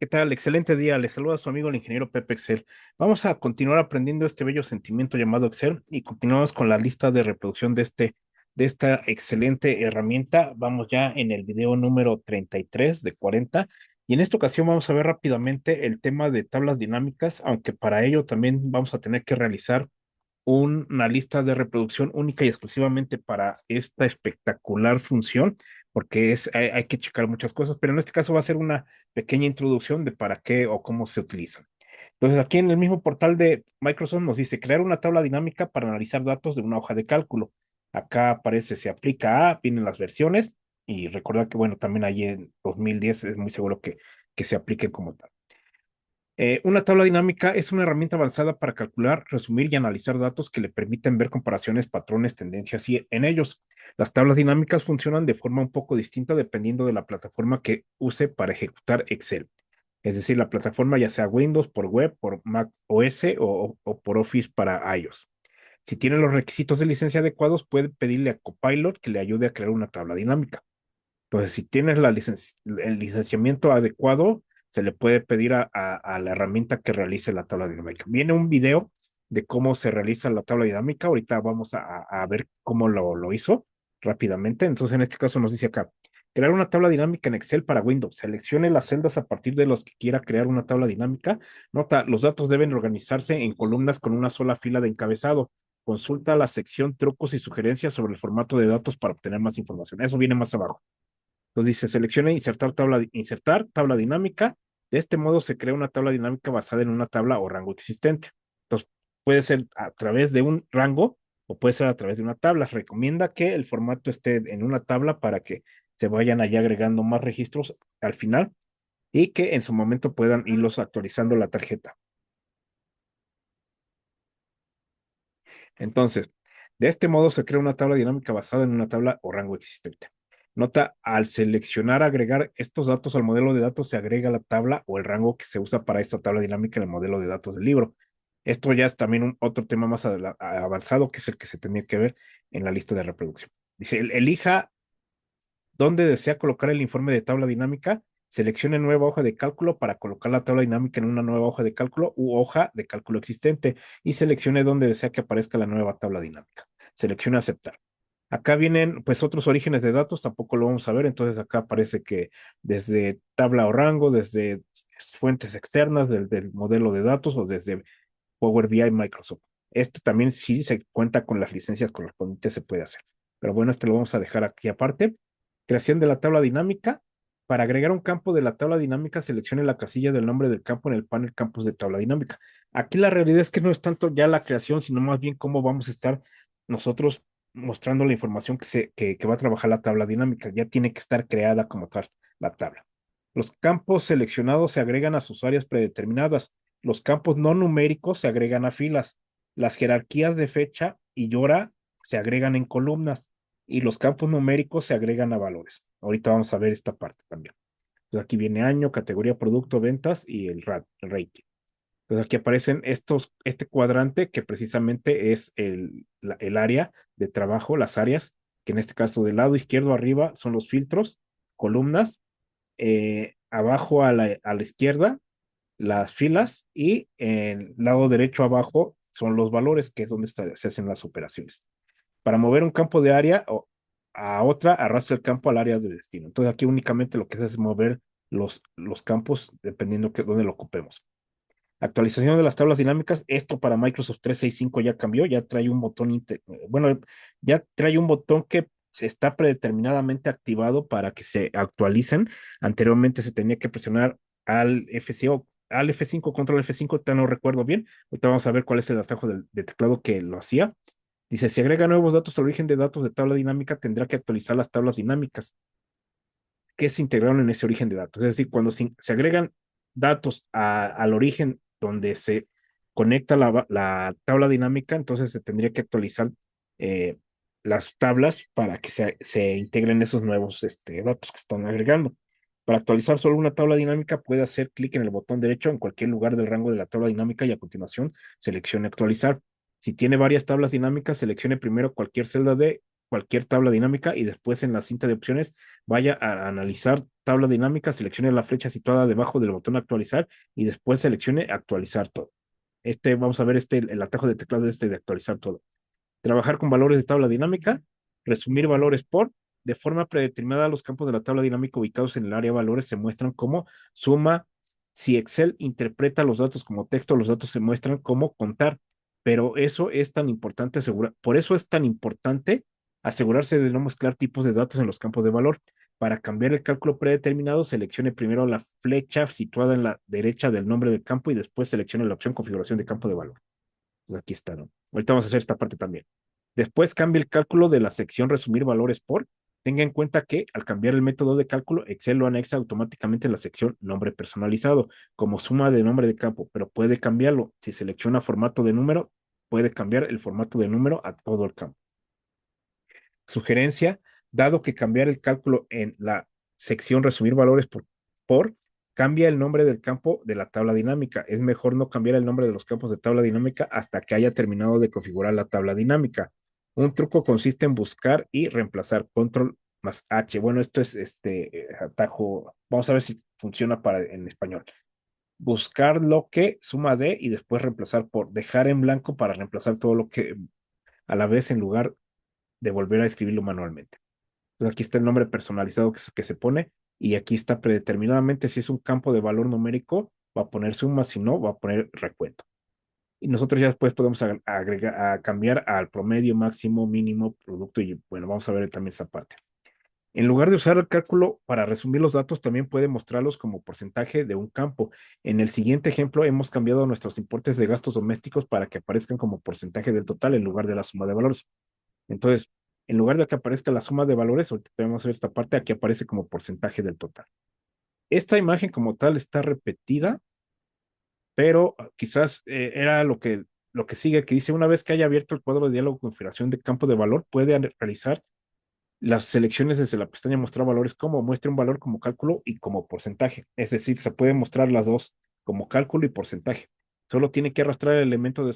¿Qué tal? Excelente día. Les saluda su amigo el ingeniero Pepe Excel. Vamos a continuar aprendiendo este bello sentimiento llamado Excel y continuamos con la lista de reproducción de esta excelente herramienta. Vamos ya en el video número 33 de 40 y en esta ocasión vamos a ver rápidamente el tema de tablas dinámicas, aunque para ello también vamos a tener que realizar una lista de reproducción única y exclusivamente para esta espectacular función, porque hay que checar muchas cosas, pero en este caso va a ser una pequeña introducción de para qué o cómo se utilizan. Entonces, aquí en el mismo portal de Microsoft nos dice crear una tabla dinámica para analizar datos de una hoja de cálculo. Acá aparece, se aplica a, vienen las versiones y recordar que, bueno, también ahí en 2010 es muy seguro que se apliquen como tal. Una tabla dinámica es una herramienta avanzada para calcular, resumir y analizar datos que le permiten ver comparaciones, patrones, tendencias y en ellos. Las tablas dinámicas funcionan de forma un poco distinta dependiendo de la plataforma que use para ejecutar Excel. Es decir, la plataforma ya sea Windows, por web, por Mac OS o por Office para iOS. Si tiene los requisitos de licencia adecuados, puede pedirle a Copilot que le ayude a crear una tabla dinámica. Entonces, si tienes el licenciamiento adecuado, se le puede pedir a la herramienta que realice la tabla dinámica. Viene un video de cómo se realiza la tabla dinámica. Ahorita vamos a ver cómo lo hizo rápidamente. Entonces, en este caso nos dice acá, crear una tabla dinámica en Excel para Windows. Seleccione las celdas a partir de los que quiera crear una tabla dinámica. Nota, los datos deben organizarse en columnas con una sola fila de encabezado. Consulta la sección trucos y sugerencias sobre el formato de datos para obtener más información. Eso viene más abajo. Entonces dice, seleccione insertar tabla dinámica. De este modo se crea una tabla dinámica basada en una tabla o rango existente. Entonces puede ser a través de un rango o puede ser a través de una tabla. Recomienda que el formato esté en una tabla para que se vayan allá agregando más registros al final y que en su momento puedan irlos actualizando la tarjeta. Entonces, de este modo se crea una tabla dinámica basada en una tabla o rango existente. Nota, al seleccionar agregar estos datos al modelo de datos, se agrega la tabla o el rango que se usa para esta tabla dinámica en el modelo de datos del libro. Esto ya es también otro tema más avanzado, que es el que se tenía que ver en la lista de reproducción. Dice, elija dónde desea colocar el informe de tabla dinámica, seleccione nueva hoja de cálculo para colocar la tabla dinámica en una nueva hoja de cálculo u hoja de cálculo existente y seleccione dónde desea que aparezca la nueva tabla dinámica. Seleccione aceptar. Acá vienen pues otros orígenes de datos, tampoco lo vamos a ver, entonces acá aparece que desde tabla o rango, desde fuentes externas del modelo de datos o desde Power BI Microsoft. Este también sí se cuenta con las licencias correspondientes, se puede hacer. Pero bueno, este lo vamos a dejar aquí aparte. Creación de la tabla dinámica. Para agregar un campo de la tabla dinámica, seleccione la casilla del nombre del campo en el panel campos de tabla dinámica. Aquí la realidad es que no es tanto ya la creación, sino más bien cómo vamos a estar nosotros mostrando la información que va a trabajar la tabla dinámica. Ya tiene que estar creada como tal la tabla. Los campos seleccionados se agregan a sus áreas predeterminadas. Los campos no numéricos se agregan a filas. Las jerarquías de fecha y hora se agregan en columnas y los campos numéricos se agregan a valores. Ahorita vamos a ver esta parte también. Entonces aquí viene año, categoría, producto, ventas y el rating. Entonces aquí aparecen este cuadrante que precisamente es el área de trabajo, las áreas, que en este caso del lado izquierdo arriba son los filtros, columnas, abajo a la izquierda las filas y en el lado derecho abajo son los valores, que es donde se hacen las operaciones. Para mover un campo de área a otra, arrastra el campo al área de destino. Entonces aquí únicamente lo que se hace es mover los campos dependiendo de dónde lo ocupemos. Actualización de las tablas dinámicas. Esto para Microsoft 365 ya cambió, ya trae un botón, bueno, ya trae un botón que está predeterminadamente activado para que se actualicen. Anteriormente se tenía que presionar al F5, al F5, control F5, ya no recuerdo bien. Ahorita vamos a ver cuál es el atajo de teclado que lo hacía. Dice, si agrega nuevos datos al origen de datos de tabla dinámica, tendrá que actualizar las tablas dinámicas que se integraron en ese origen de datos. Es decir, cuando se agregan datos al origen donde se conecta la tabla dinámica, entonces se tendría que actualizar eh, las tablas para que se integren esos nuevos datos que están agregando. Para actualizar solo una tabla dinámica, puede hacer clic en el botón derecho en cualquier lugar del rango de la tabla dinámica y a continuación seleccione actualizar. Si tiene varias tablas dinámicas, seleccione primero cualquier celda de cualquier tabla dinámica y después en la cinta de opciones vaya a analizar tabla dinámica, seleccione la flecha situada debajo del botón actualizar y después seleccione actualizar todo. Vamos a ver el atajo de teclado de actualizar todo. Trabajar con valores de tabla dinámica, resumir valores por, de forma predeterminada los campos de la tabla dinámica ubicados en el área de valores se muestran como suma. Si Excel interpreta los datos como texto, los datos se muestran como contar, pero eso es tan importante por eso es tan importante asegurarse de no mezclar tipos de datos en los campos de valor. Para cambiar el cálculo predeterminado, seleccione primero la flecha situada en la derecha del nombre del campo y después seleccione la opción configuración de campo de valor. Pues aquí está, ¿no? Ahorita vamos a hacer esta parte también. Después cambie el cálculo de la sección resumir valores por. Tenga en cuenta que al cambiar el método de cálculo, Excel lo anexa automáticamente en la sección nombre personalizado como suma de nombre de campo, pero puede cambiarlo. Si selecciona formato de número, puede cambiar el formato de número a todo el campo. Sugerencia, dado que cambiar el cálculo en la sección resumir valores por cambia el nombre del campo de la tabla dinámica. Es mejor no cambiar el nombre de los campos de tabla dinámica hasta que haya terminado de configurar la tabla dinámica. Un truco consiste en buscar y reemplazar control más H. Bueno, esto es este atajo. Vamos a ver si funciona en español. Buscar lo que suma de y después reemplazar por. Dejar en blanco para reemplazar todo lo que a la vez en lugar de volver a escribirlo manualmente. Entonces aquí está el nombre personalizado que se pone y aquí está predeterminadamente si es un campo de valor numérico, va a poner suma, si no, va a poner recuento. Y nosotros ya después podemos agregar, cambiar al promedio, máximo, mínimo, producto y bueno, vamos a ver también esa parte. En lugar de usar el cálculo para resumir los datos, también puede mostrarlos como porcentaje de un campo. En el siguiente ejemplo, hemos cambiado nuestros importes de gastos domésticos para que aparezcan como porcentaje del total en lugar de la suma de valores. Entonces, en lugar de que aparezca la suma de valores, ahorita podemos ver esta parte, aquí aparece como porcentaje del total. Esta imagen como tal está repetida, pero quizás era lo que sigue, que dice, una vez que haya abierto el cuadro de diálogo con configuración de campo de valor, puede realizar las selecciones desde la pestaña mostrar valores como muestre un valor como cálculo y como porcentaje. Es decir, se puede mostrar las dos como cálculo y porcentaje. Solo tiene que arrastrar el elemento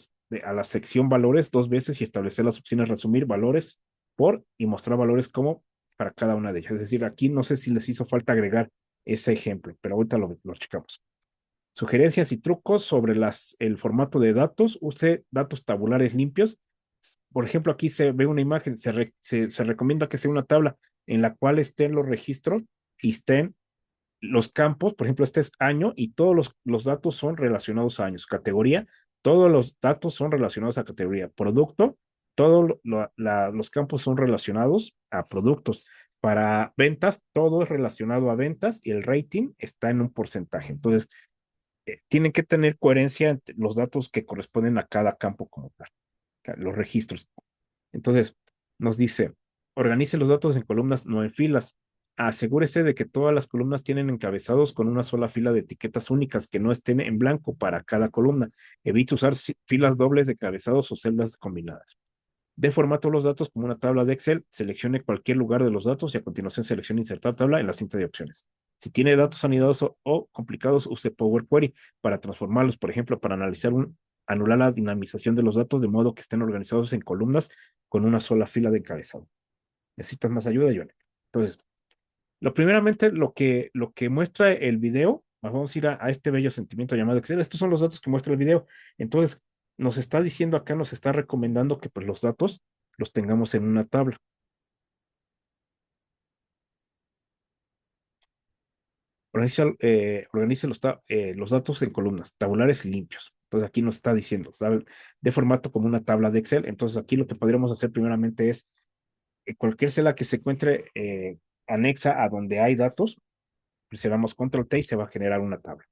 a la sección valores dos veces y establecer las opciones resumir valores por y mostrar valores como para cada una de ellas. Es decir, aquí no sé si les hizo falta agregar ese ejemplo, pero ahorita lo checamos. Sugerencias y trucos sobre el formato de datos. Use datos tabulares limpios. Por ejemplo, aquí se ve una imagen, se recomienda que sea una tabla en la cual estén los registros y estén los campos, por ejemplo, este es año y todos los datos son relacionados a años. Categoría, todos los datos son relacionados a categoría. Producto, todos los campos son relacionados a productos. Para ventas, todo es relacionado a ventas y el rating está en un porcentaje. Entonces, tienen que tener coherencia entre los datos que corresponden a cada campo como tal, los registros. Entonces, nos dice, organice los datos en columnas, no en filas. Asegúrese de que todas las columnas tienen encabezados con una sola fila de etiquetas únicas que no estén en blanco para cada columna. Evite usar filas dobles de cabezados o celdas combinadas. De formato los datos como una tabla de Excel, seleccione cualquier lugar de los datos y a continuación seleccione insertar tabla en la cinta de opciones. Si tiene datos anidados o complicados, use Power Query para transformarlos, por ejemplo, para anular la dinamización de los datos de modo que estén organizados en columnas con una sola fila de encabezado. ¿Necesitas más ayuda, Johnny? Entonces, lo que muestra el video, vamos a ir a este bello sentimiento llamado Excel. Estos son los datos que muestra el video. Entonces, nos está diciendo acá, nos está recomendando que pues los datos los tengamos en una tabla. Organice los datos en columnas, tabulares y limpios. Entonces aquí nos está diciendo, ¿sabe? De formato como una tabla de Excel. Entonces aquí lo que podríamos hacer primeramente es cualquier celda que se encuentre anexa a donde hay datos, presionamos control T y se va a generar una tabla.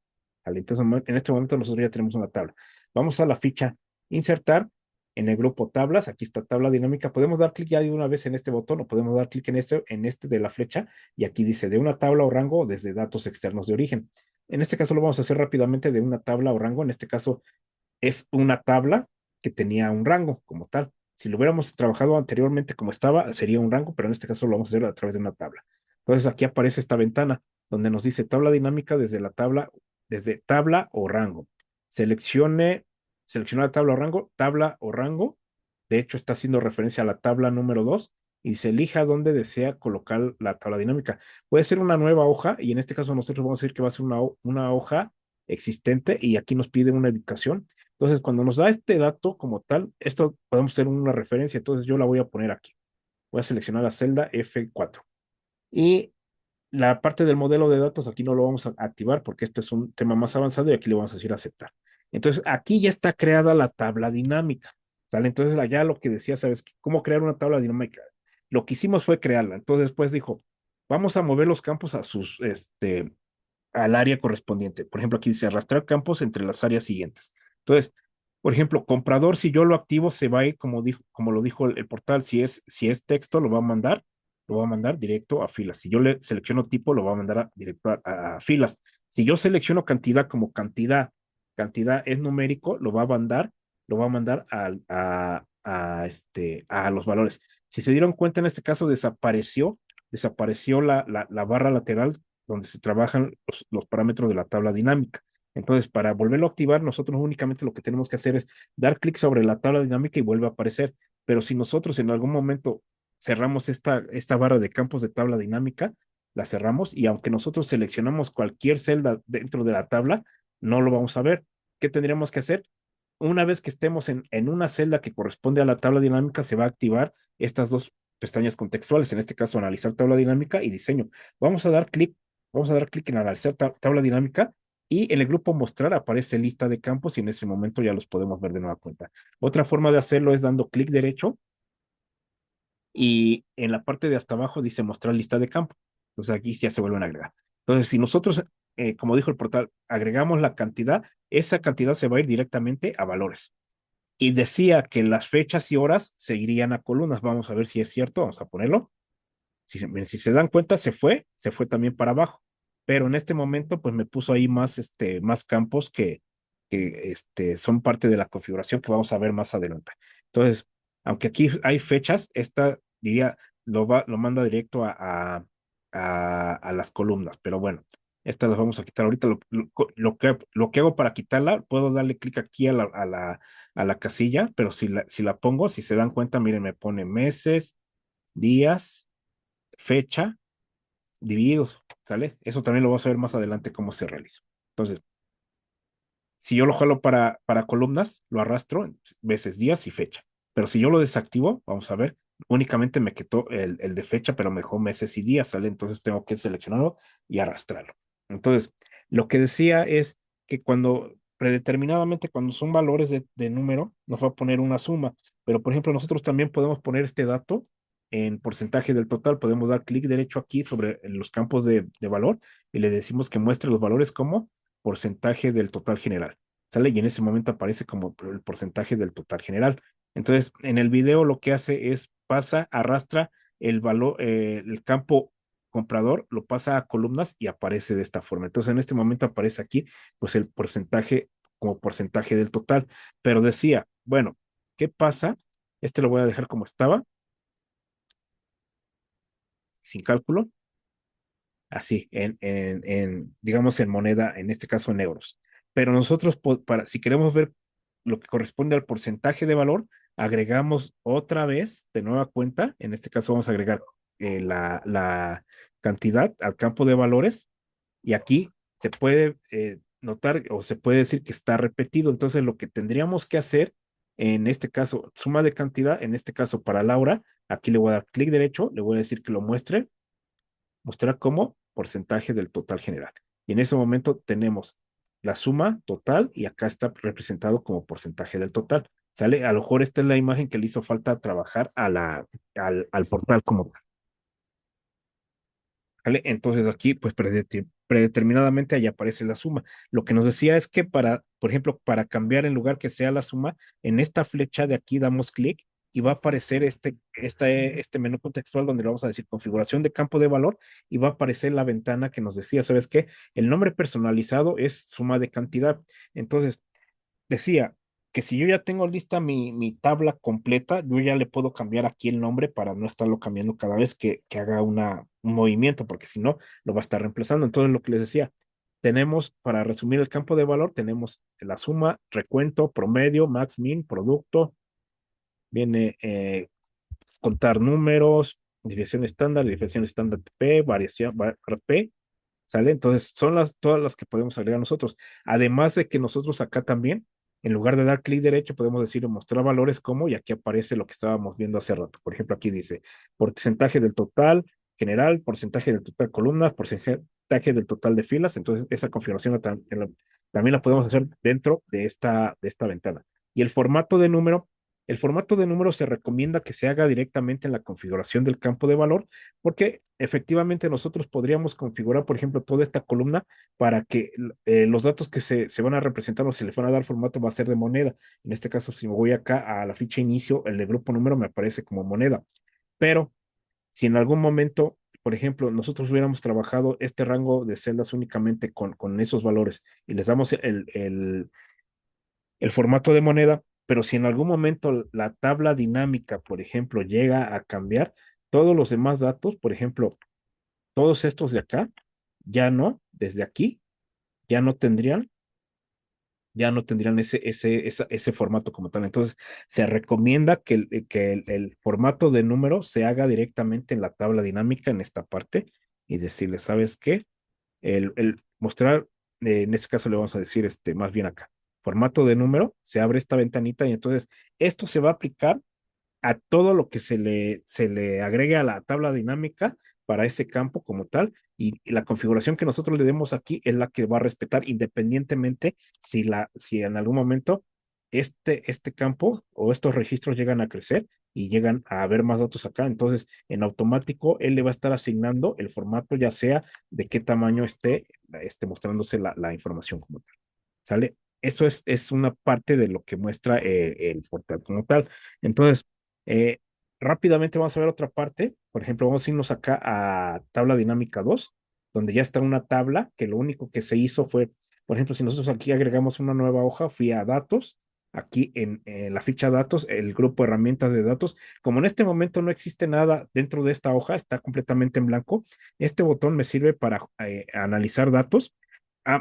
¿Vale? Entonces, en este momento nosotros ya tenemos una tabla. Vamos a la ficha insertar en el grupo tablas. Aquí está tabla dinámica. Podemos dar clic ya de una vez en este botón o podemos dar clic en este de la flecha y aquí dice de una tabla o rango desde datos externos de origen. En este caso lo vamos a hacer rápidamente de una tabla o rango. En este caso es una tabla que tenía un rango como tal. Si lo hubiéramos trabajado anteriormente como estaba, sería un rango, pero en este caso lo vamos a hacer a través de una tabla. Entonces aquí aparece esta ventana donde nos dice tabla dinámica desde tabla o rango. Selecciona tabla o rango. De hecho, está haciendo referencia a la tabla número 2 y se elija dónde desea colocar la tabla dinámica. Puede ser una nueva hoja y en este caso nosotros vamos a decir que va a ser una hoja existente y aquí nos pide una ubicación. Entonces, cuando nos da este dato como tal, esto podemos hacer una referencia. Entonces, yo la voy a poner aquí. Voy a seleccionar la celda F4. Y la parte del modelo de datos aquí no lo vamos a activar porque esto es un tema más avanzado y aquí le vamos a decir aceptar. Entonces, aquí ya está creada la tabla dinámica. ¿Sale? Entonces, allá lo que decía, ¿sabes cómo crear una tabla dinámica? Lo que hicimos fue crearla. Entonces, después dijo, vamos a mover los campos a al área correspondiente. Por ejemplo, aquí dice arrastrar campos entre las áreas siguientes. Entonces, por ejemplo, comprador, si yo lo activo, se va a ir, como lo dijo el portal, si es texto, lo va a mandar directo a filas. Si yo le selecciono tipo, lo va a mandar directo a filas. Si yo selecciono cantidad como cantidad es numérico, lo va a mandar a los valores. Si se dieron cuenta, en este caso desapareció la barra lateral donde se trabajan los parámetros de la tabla dinámica. Entonces, para volverlo a activar, nosotros únicamente lo que tenemos que hacer es dar clic sobre la tabla dinámica y vuelve a aparecer. Pero si nosotros en algún momento cerramos esta barra de campos de tabla dinámica, la cerramos y aunque nosotros seleccionamos cualquier celda dentro de la tabla, no lo vamos a ver. ¿Qué tendríamos que hacer? Una vez que estemos en una celda que corresponde a la tabla dinámica, se va a activar estas dos pestañas contextuales, en este caso analizar tabla dinámica y diseño. Vamos a dar clic, vamos a dar clic en analizar tabla dinámica y en el grupo mostrar aparece lista de campos y en ese momento ya los podemos ver de nueva cuenta. Otra forma de hacerlo es dando clic derecho y en la parte de hasta abajo dice mostrar lista de campos. Entonces aquí ya se vuelven a agregar. Entonces, si nosotros, como dijo el portal, agregamos la cantidad, esa cantidad se va a ir directamente a valores y decía que las fechas y horas se irían a columnas. Vamos a ver si es cierto, vamos a ponerlo. Si se dan cuenta, se fue también para abajo. Pero en este momento, pues me puso ahí más campos que son parte de la configuración que vamos a ver más adelante. Entonces, aunque aquí hay fechas, esta diría, lo manda directo a las columnas. Pero bueno, estas las vamos a quitar ahorita. Lo que hago para quitarla, puedo darle clic aquí a la casilla, pero si la pongo, si se dan cuenta, miren, me pone meses, días, fecha, divididos, ¿sale? Eso también lo vas a ver más adelante cómo se realiza. Entonces, si yo lo jalo para columnas, lo arrastro veces días y fecha. Pero si yo lo desactivo, vamos a ver, únicamente me quitó el de fecha, pero me dejó meses y días, ¿sale? Entonces tengo que seleccionarlo y arrastrarlo. Entonces, lo que decía es que predeterminadamente, cuando son valores de número, nos va a poner una suma. Pero, por ejemplo, nosotros también podemos poner este dato en porcentaje del total. Podemos dar clic derecho aquí sobre los campos de valor y le decimos que muestre los valores como porcentaje del total general. ¿Sale? Y en ese momento aparece como el porcentaje del total general. Entonces, en el video lo que hace es arrastra el valor, el campo comprador, lo pasa a columnas y aparece de esta forma. Entonces, en este momento aparece aquí, pues el porcentaje como porcentaje del total. Pero decía, bueno, ¿qué pasa? Este lo voy a dejar como estaba, sin cálculo, así, digamos, en moneda, en este caso en euros. Pero nosotros, si queremos ver lo que corresponde al porcentaje de valor, agregamos otra vez de nueva cuenta, en este caso vamos a agregar la cantidad al campo de valores y aquí se puede notar o se puede decir que está repetido. Entonces, lo que tendríamos que hacer, en este caso, suma de cantidad, en este caso para Laura, aquí le voy a dar clic derecho, le voy a decir que lo muestre mostrar como porcentaje del total general. Y en ese momento tenemos la suma total y acá está representado como porcentaje del total. ¿Sale? A lo mejor esta es la imagen que le hizo falta trabajar al portal como tal. ¿Vale? Entonces aquí, pues predeterminadamente ahí aparece la suma. Lo que nos decía es que por ejemplo, para cambiar en lugar que sea la suma, en esta flecha de aquí damos clic y va a aparecer este menú contextual donde le vamos a decir configuración de campo de valor y va a aparecer la ventana que nos decía, ¿sabes qué? El nombre personalizado es suma de cantidad. Entonces, decía que si yo ya tengo lista mi tabla completa, yo ya le puedo cambiar aquí el nombre para no estarlo cambiando cada vez que haga un movimiento, porque si no, lo va a estar reemplazando. Entonces, lo que les decía, para resumir el campo de valor, tenemos la suma, recuento, promedio, max, min, producto, viene contar números, desviación estándar P, variación P, ¿sale? Entonces, son todas las que podemos agregar nosotros. Además de que nosotros acá también, en lugar de dar clic derecho, podemos decir mostrar valores como, y aquí aparece lo que estábamos viendo hace rato. Por ejemplo, aquí dice porcentaje del total general, porcentaje del total columnas, porcentaje del total de filas. Entonces, esa configuración también la podemos hacer dentro de esta ventana. Y el formato de número se recomienda que se haga directamente en la configuración del campo de valor, porque efectivamente nosotros podríamos configurar, por ejemplo, toda esta columna para que los datos que se van a representar o se les van a dar formato va a ser de moneda. En este caso, si me voy acá a la ficha inicio, el de grupo número me aparece como moneda. Pero si en algún momento, por ejemplo, nosotros hubiéramos trabajado este rango de celdas únicamente con esos valores y les damos el formato de moneda, pero si en algún momento la tabla dinámica, por ejemplo, llega a cambiar, todos los demás datos, por ejemplo, todos estos de acá, ya no, desde aquí, ya no tendrían, ya no tendrían ese formato como tal. Entonces, se recomienda que el formato de número se haga directamente en la tabla dinámica, en esta parte, y decirle, ¿sabes qué? El mostrar, en este caso le vamos a decir, más bien acá, formato de número, se abre esta ventanita y entonces esto se va a aplicar a todo lo que se le agregue a la tabla dinámica para ese campo como tal, y la configuración que nosotros le demos aquí es la que va a respetar independientemente si en algún momento este campo o estos registros llegan a crecer y llegan a haber más datos acá. Entonces, en automático, él le va a estar asignando el formato, ya sea de qué tamaño esté mostrándose la información como tal. ¿Sale? Eso es una parte de lo que muestra el portal como tal. Entonces, eh, rápidamente vamos a ver otra parte. Por ejemplo, vamos a irnos acá a tabla dinámica 2, donde ya está una tabla que lo único que se hizo fue, por ejemplo, si nosotros aquí agregamos una nueva hoja, fui a datos, aquí en la ficha datos, el grupo herramientas de datos, como en este momento no existe nada dentro de esta hoja, está completamente en blanco, este botón me sirve para analizar datos.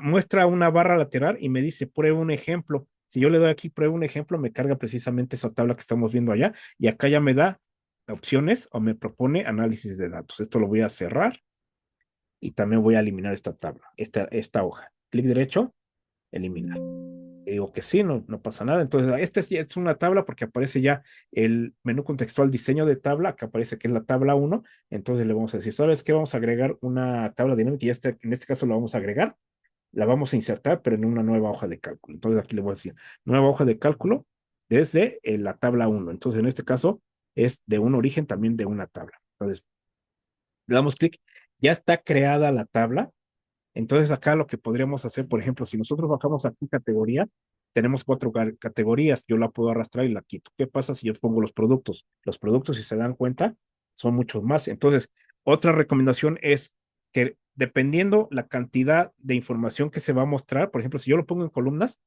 Muestra una barra lateral y me dice prueba un ejemplo. Si yo le doy aquí prueba un ejemplo, me carga precisamente esa tabla que estamos viendo allá, y acá ya me da opciones o me propone análisis de datos. Esto lo voy a cerrar y también voy a eliminar esta tabla, esta hoja. Clic derecho, eliminar. Y digo que sí, no pasa nada. Entonces, esta es una tabla porque aparece ya el menú contextual diseño de tabla, acá aparece que es la tabla 1. Entonces le vamos a decir, ¿sabes qué? Vamos a agregar una tabla dinámica, y en este caso la vamos a agregar, la vamos a insertar, pero en una nueva hoja de cálculo. Entonces aquí le voy a decir, nueva hoja de cálculo desde la tabla 1. Entonces en este caso es de un origen también de una tabla. Entonces le damos clic, ya está creada la tabla. Entonces acá lo que podríamos hacer, por ejemplo, si nosotros bajamos aquí categoría, tenemos 4 categorías, yo la puedo arrastrar y la quito. ¿Qué pasa si yo pongo los productos? Los productos, si se dan cuenta, son muchos más. Entonces, otra recomendación es que dependiendo la cantidad de información que se va a mostrar, por ejemplo, si yo lo pongo en columnas,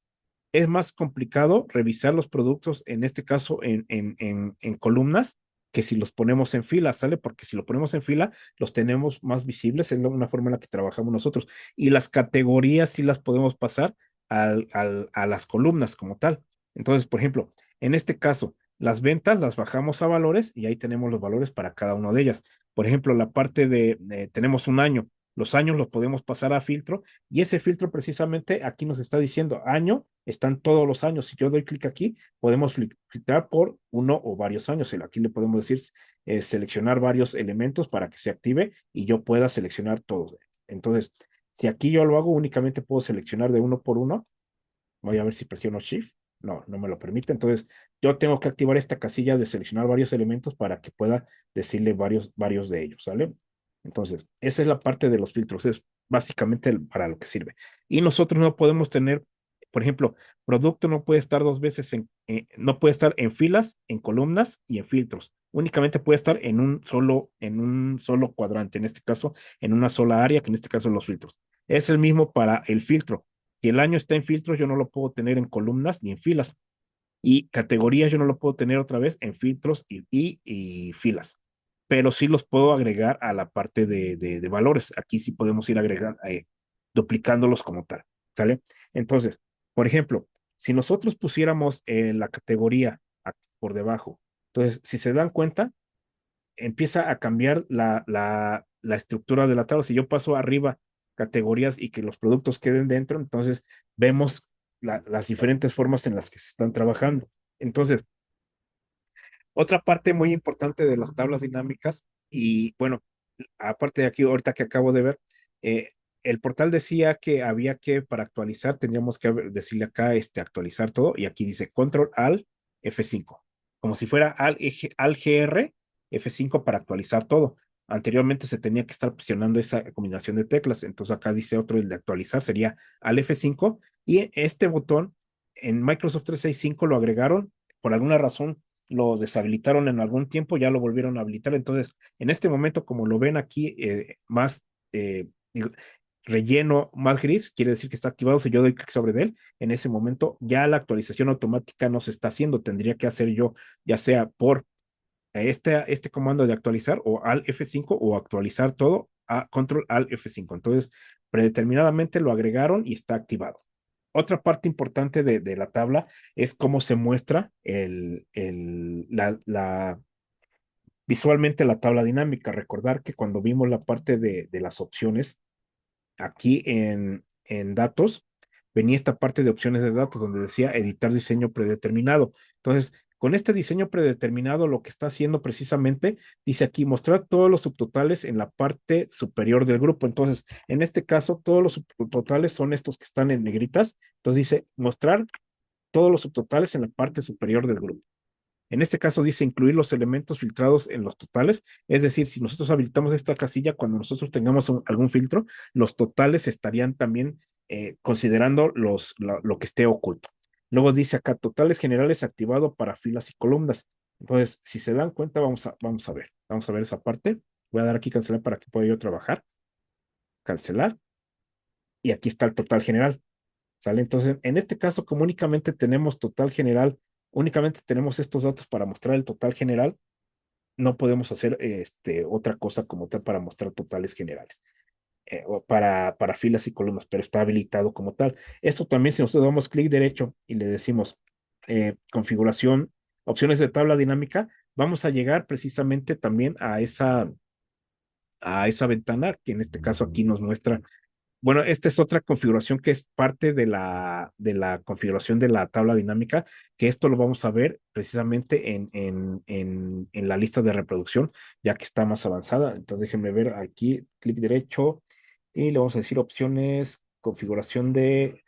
es más complicado revisar los productos, en este caso en columnas, que si los ponemos en fila, ¿sale? Porque si lo ponemos en fila, los tenemos más visibles, es una forma en la que trabajamos nosotros. Y las categorías sí las podemos pasar a las columnas como tal. Entonces, por ejemplo, en este caso, las ventas las bajamos a valores y ahí tenemos los valores para cada una de ellas. Por ejemplo, la parte tenemos un año. Los años los podemos pasar a filtro, y ese filtro precisamente aquí nos está diciendo año, están todos los años. Si yo doy clic aquí, podemos filtrar por uno o varios años. Aquí le podemos decir seleccionar varios elementos para que se active y yo pueda seleccionar todos. Entonces, si aquí yo lo hago, únicamente puedo seleccionar de uno por uno. Voy a ver si presiono Shift. No me lo permite. Entonces, yo tengo que activar esta casilla de seleccionar varios elementos para que pueda decirle varios de ellos, ¿sale? Entonces, esa es la parte de los filtros. Es básicamente para lo que sirve. Y nosotros no podemos tener, por ejemplo, producto no puede estar dos veces no puede estar en filas, en columnas y en filtros. Únicamente puede estar en un solo cuadrante, en este caso, en una sola área, que en este caso son los filtros. Es el mismo para el filtro. Si el año está en filtros, yo no lo puedo tener en columnas ni en filas. Y categorías yo no lo puedo tener otra vez en filtros y filas. Pero sí los puedo agregar a la parte de valores. Aquí sí podemos ir duplicándolos como tal. ¿Sale? Entonces, por ejemplo, si nosotros pusiéramos la categoría por debajo, entonces, si se dan cuenta, empieza a cambiar la estructura de la tabla. Si yo paso arriba categorías y que los productos queden dentro, entonces vemos las diferentes formas en las que se están trabajando. Entonces, otra parte muy importante de las tablas dinámicas, y bueno, aparte de aquí, ahorita que acabo de ver, el portal decía que había que, para actualizar, teníamos que decirle acá, actualizar todo, y aquí dice Control Alt F5, como si fuera Alt GR F5 para actualizar todo. Anteriormente se tenía que estar presionando esa combinación de teclas, entonces acá dice otro, el de actualizar sería Alt F5, y este botón en Microsoft 365 lo agregaron, por alguna razón lo deshabilitaron en algún tiempo, ya lo volvieron a habilitar, entonces en este momento, como lo ven aquí, más digo, relleno, más gris, quiere decir que está activado. Si yo doy clic sobre él, en ese momento ya la actualización automática no se está haciendo. Tendría que hacer yo, ya sea por este comando de actualizar o al F5 o actualizar todo a control al F5. Entonces, predeterminadamente lo agregaron y está activado. Otra parte importante de la tabla es cómo se muestra visualmente la tabla dinámica. Recordar que cuando vimos la parte de las opciones, aquí en datos, venía esta parte de opciones de datos donde decía editar diseño predeterminado. Entonces, con este diseño predeterminado, lo que está haciendo precisamente, dice aquí, mostrar todos los subtotales en la parte superior del grupo. Entonces, en este caso, todos los subtotales son estos que están en negritas. Entonces dice, mostrar todos los subtotales en la parte superior del grupo. En este caso dice incluir los elementos filtrados en los totales, es decir, si nosotros habilitamos esta casilla, cuando nosotros tengamos algún filtro, los totales estarían también considerando lo que esté oculto. Luego dice acá, totales generales activado para filas y columnas. Entonces, si se dan cuenta, vamos a ver esa parte. Voy a dar aquí cancelar para que pueda yo trabajar. Cancelar. Y aquí está el total general. ¿Sale? Entonces, en este caso, como únicamente tenemos total general, únicamente tenemos estos datos para mostrar el total general, no podemos hacer otra cosa como tal para mostrar totales generales, o para filas y columnas, pero está habilitado como tal. Esto también, si nosotros damos clic derecho y le decimos configuración, opciones de tabla dinámica, vamos a llegar precisamente también a esa ventana que en este caso aquí nos muestra. Bueno, esta es otra configuración que es parte de la configuración de la tabla dinámica, que esto lo vamos a ver precisamente en la lista de reproducción, ya que está más avanzada. Entonces déjenme ver aquí, clic derecho, y le vamos a decir opciones, configuración de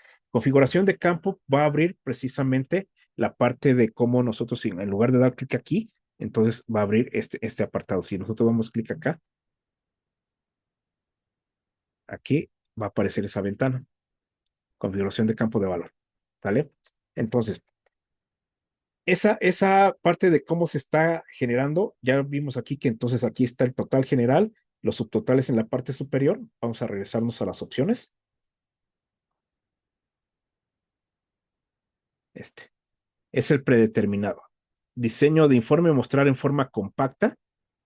campo, va a abrir precisamente la parte de cómo nosotros, en lugar de dar clic aquí, entonces va a abrir este apartado. Si nosotros damos clic acá, aquí va a aparecer esa ventana, configuración de campo de valor. ¿Sale? Entonces, esa parte de cómo se está generando, ya vimos aquí que entonces aquí está el total general, los subtotales en la parte superior. Vamos a regresarnos a las opciones. Este es el predeterminado. Diseño de informe, mostrar en forma compacta.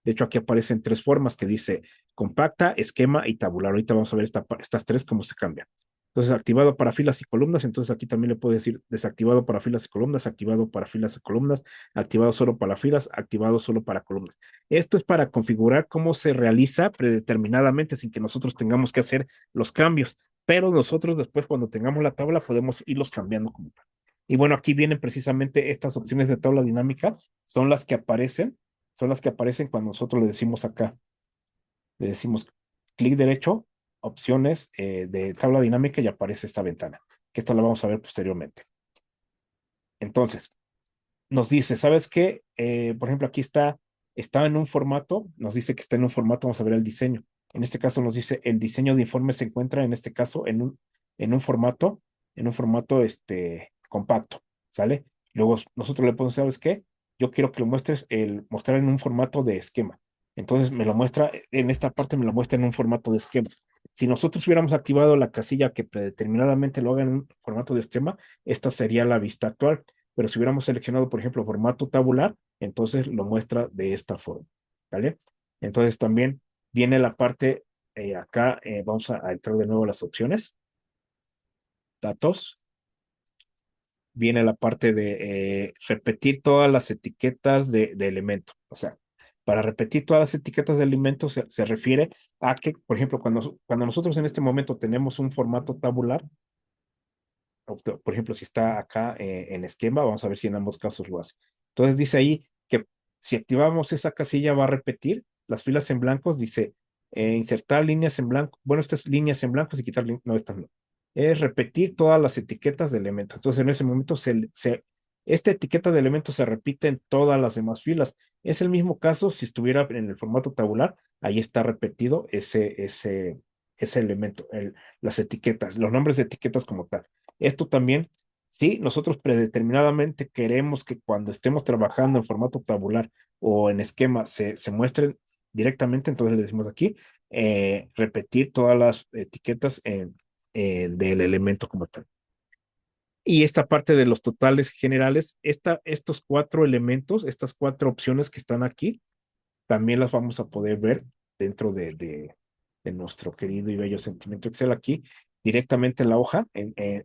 De hecho, aquí aparecen tres formas que dice compacta, esquema y tabular. Ahorita vamos a ver estas tres cómo se cambian. Entonces, activado para filas y columnas. Entonces, aquí también le puedo decir desactivado para filas y columnas, activado para filas y columnas, activado solo para filas, activado solo para columnas. Esto es para configurar cómo se realiza predeterminadamente sin que nosotros tengamos que hacer los cambios. Pero nosotros después, cuando tengamos la tabla, podemos irlos cambiando como tal. Y bueno, aquí vienen precisamente estas opciones de tabla dinámica, son las que aparecen cuando nosotros le decimos acá, le decimos clic derecho, opciones de tabla dinámica y aparece esta ventana, que esta la vamos a ver posteriormente. Entonces, nos dice, ¿sabes qué? Por ejemplo, aquí está en un formato, nos dice que está en un formato, vamos a ver el diseño. En este caso nos dice, el diseño de informe se encuentra en este caso en un formato, compacto, ¿sale? Luego nosotros le ponemos, ¿sabes qué? Yo quiero que lo muestres, mostrar en un formato de esquema. Entonces me lo muestra, en esta parte me lo muestra en un formato de esquema. Si nosotros hubiéramos activado la casilla que predeterminadamente lo haga en un formato de esquema, esta sería la vista actual. Pero si hubiéramos seleccionado, por ejemplo, formato tabular, entonces lo muestra de esta forma, ¿vale? Entonces también viene la parte, acá, vamos a entrar de nuevo a las opciones, datos, viene la parte de repetir todas las etiquetas de elemento, o sea, Para repetir todas las etiquetas de alimentos se refiere a que, por ejemplo, cuando nosotros en este momento tenemos un formato tabular, por ejemplo, si está acá en esquema, vamos a ver si en ambos casos lo hace. Entonces dice ahí que si activamos esa casilla va a repetir las filas en blancos, dice insertar líneas en blanco. Bueno, estas líneas en blancos y quitar, no, estas no. Es repetir todas las etiquetas de elementos. Entonces en ese momento esta etiqueta de elementos se repite en todas las demás filas. Es el mismo caso si estuviera en el formato tabular, ahí está repetido ese elemento, las etiquetas, los nombres de etiquetas como tal. Esto también, sí, nosotros predeterminadamente queremos que cuando estemos trabajando en formato tabular o en esquema se muestren directamente, entonces le decimos aquí, repetir todas las etiquetas del elemento como tal. Y esta parte de los totales generales, estos cuatro elementos, estas cuatro opciones que están aquí, también las vamos a poder ver dentro de nuestro querido y bello sentimiento Excel aquí, directamente en la hoja,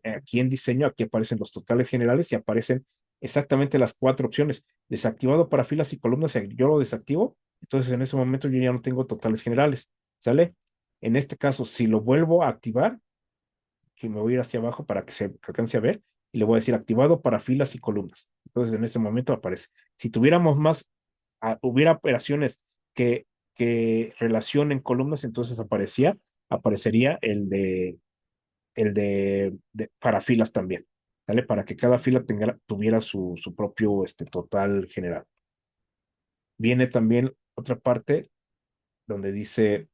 aquí en diseño, aquí aparecen los totales generales y aparecen exactamente las cuatro opciones. Desactivado para filas y columnas, si yo lo desactivo, entonces en ese momento yo ya no tengo totales generales, ¿sale? En este caso, si lo vuelvo a activar, que me voy a ir hacia abajo para que se alcance a ver, y le voy a decir activado para filas y columnas. Entonces en ese momento aparece. Si tuviéramos más, hubiera operaciones que relacionen columnas, entonces aparecería el de para filas también, ¿vale? Para que cada fila tuviera su propio total general. Viene también otra parte donde dice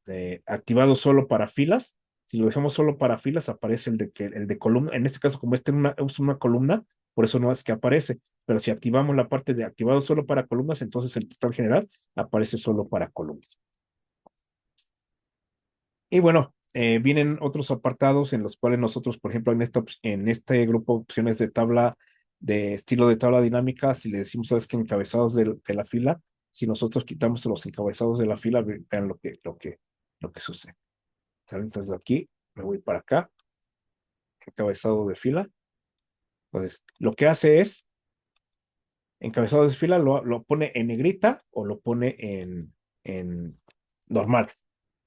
activado solo para filas. Si lo dejamos solo para filas, aparece el de columna. En este caso, como es una columna, por eso no es que aparece. Pero si activamos la parte de activado solo para columnas, entonces el total general aparece solo para columnas. Y bueno, vienen otros apartados en los cuales nosotros, por ejemplo, en este grupo de opciones de tabla, de estilo de tabla dinámica, si le decimos, ¿sabes qué? Encabezados de la fila, si nosotros quitamos los encabezados de la fila, vean lo que sucede. ¿Sale? Entonces aquí me voy para acá, encabezado de fila. Entonces, lo que hace es, encabezado de fila, lo pone en negrita o lo pone en normal.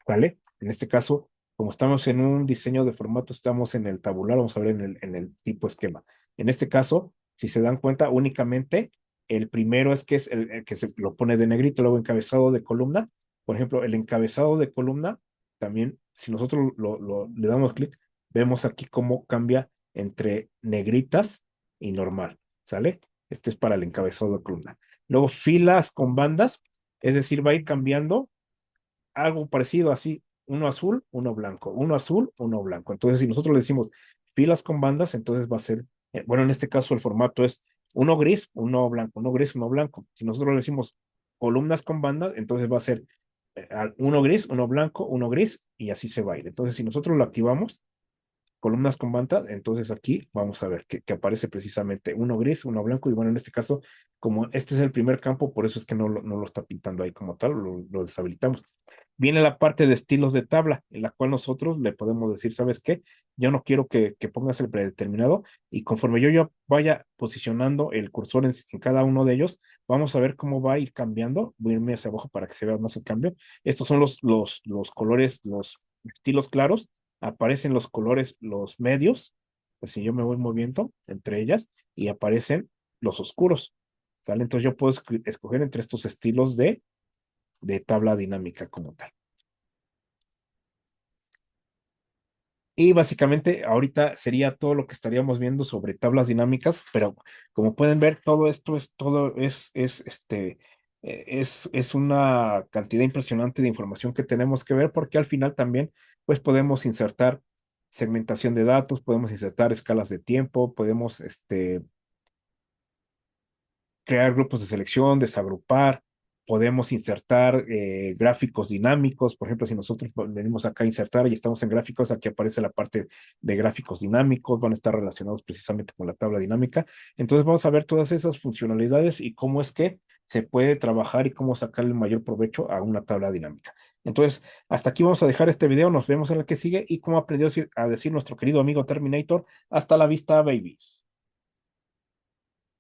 ¿Vale? En este caso, como estamos en un diseño de formato, estamos en el tabular, vamos a ver en el tipo esquema. En este caso, si se dan cuenta, únicamente el primero es el que se lo pone de negrito, luego encabezado de columna. Por ejemplo, el encabezado de columna, también, si nosotros le damos clic, vemos aquí cómo cambia entre negritas y normal, ¿sale? Este es para el encabezado de columna. Luego, filas con bandas, es decir, va a ir cambiando algo parecido así, uno azul, uno blanco, uno azul, uno blanco. Entonces, si nosotros le decimos filas con bandas, entonces va a ser, bueno, en este caso el formato es uno gris, uno blanco, uno gris, uno blanco. Si nosotros le decimos columnas con bandas, entonces va a ser uno gris, uno blanco, uno gris, y así se va a ir. Entonces, si nosotros lo activamos, columnas con bandas, entonces aquí vamos a ver que aparece precisamente uno gris, uno blanco, y bueno, en este caso, como este es el primer campo, por eso es que no lo está pintando ahí como tal, lo deshabilitamos. Viene la parte de estilos de tabla, en la cual nosotros le podemos decir, ¿sabes qué? Yo no quiero que pongas el predeterminado, y conforme yo vaya posicionando el cursor en cada uno de ellos, vamos a ver cómo va a ir cambiando. Voy a irme hacia abajo para que se vea más el cambio. Estos son los colores, los estilos claros. Aparecen los colores, los medios, pues si yo me voy moviendo entre ellas, y aparecen los oscuros, ¿sale? Entonces yo puedo escoger entre estos estilos de tabla dinámica como tal. Y básicamente ahorita sería todo lo que estaríamos viendo sobre tablas dinámicas, pero como pueden ver, todo esto es una cantidad impresionante de información que tenemos que ver, porque al final también pues podemos insertar segmentación de datos, podemos insertar escalas de tiempo, podemos crear grupos de selección, desagrupar, podemos insertar gráficos dinámicos. Por ejemplo, si nosotros venimos acá a insertar y estamos en gráficos, aquí aparece la parte de gráficos dinámicos, van a estar relacionados precisamente con la tabla dinámica. Entonces vamos a ver todas esas funcionalidades y cómo es que se puede trabajar y cómo sacarle el mayor provecho a una tabla dinámica. Entonces, hasta aquí vamos a dejar este video, nos vemos en el que sigue, y como aprendió a decir nuestro querido amigo Terminator, hasta la vista, babies.